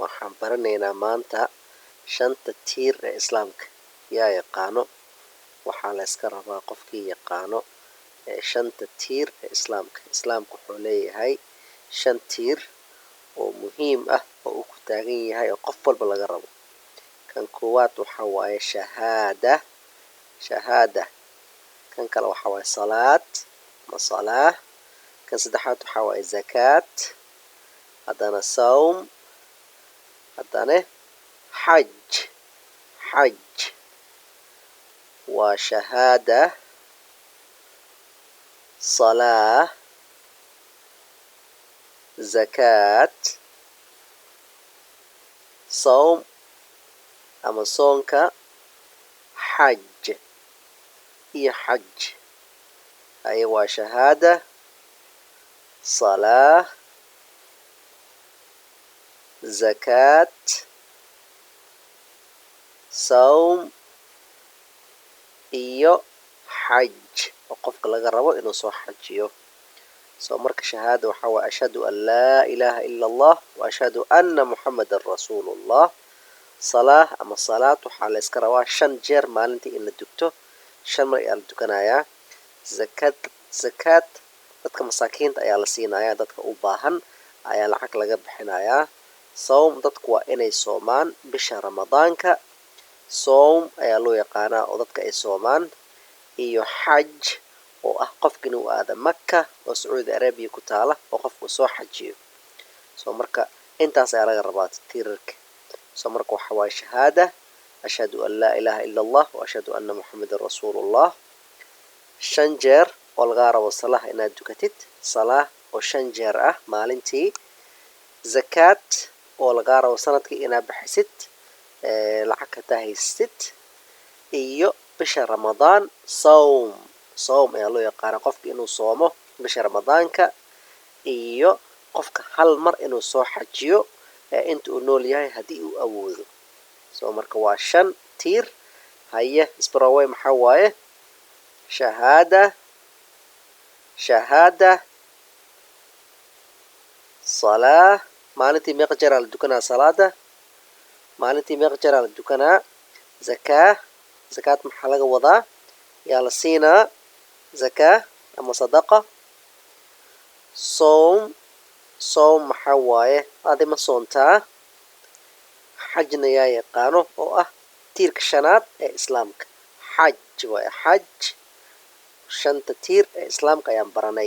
waxaan baranaynaa maanta shanta tiir ee islaamka. yaa yaqaano? waxaa la iska rabaa qofkii yaqaano shanta tiir ee islaamka. islaamku wuxuu leeyahay 5 tiir oo muhiim ah oo uu ku taagan yahay oo qof walba laga rabo. kan koowaad waxaa waaye shahaada. kan kale waxaa waaye salaad ama salaah. kan saddexaad waxaa waaye zakaat, haddana sawm, haddana xaj. waa shahaada, salaah, zakaat, sawm ama soonka, xaj iyo xaj. haye waa shahaada, salaah, zakaat, sawm iyo xaj oo qofka laga rabo inuu soo xajiyo. soo marka shahaada waxaa waaye ashhadu an laa ilaaha ila allah wa ashhadu anna muxammadan rasuulullah. salaah ama salaad waxaa la iska rabaa 5 jeer maalintii in la dugto. 5 mar ayaa la dukanayaa. zakaat dadka masaakiinta ayaa la siinayaa, dadka u baahan ayaa lacag laga bixinayaa. sawm dadku waa inay soomaan bisha ramadaanka, sawm ayaa loo yaqaanaa oo dadka ay soomaan. iyo xaj oo ah qofka inuu aado Makka oo Sacuudi Arabiya ku taala oo qofku soo xajiyo. soo marka intaas ayaa laga rabaa tiirarka. soo marka waxaa waaye shahaada, ashhadu an laa ilaaha ila allah wa ashhadu anna muxammadan rasuulullah. 5 jeer oo laga rabo salaah inaad dukatid, salaah oo 5 jeer ah maalintii. zakaat oo laga rabo sanadkii inaad bixisid lacag ka tahaysid. iyo bisha ramadaan sawm ayaa loo yaqaana qofka inuu soomo bisha ramadaanka. iyo qofka hal mar inuu soo xajiyo inta uu nool yahay haddii uu awoodo. soo marka waa 5 tiir. haye isbarawey maxaa waaye? shahaada, salaah. maalintii meeqa jeer la dukanaa salaada? maalintii meeqa jeer la dukanaa? zakaat maxaa laga wadaa? yaa la siinaa zakaa ama sadaqa. sawm maxaa waaye? adi ma soontaa? xajna yaa yaqaano oo ah tiirka 5aad ee islaamka. xaj waaye xaj. 5 tiir ee islaamka ayaan baranay.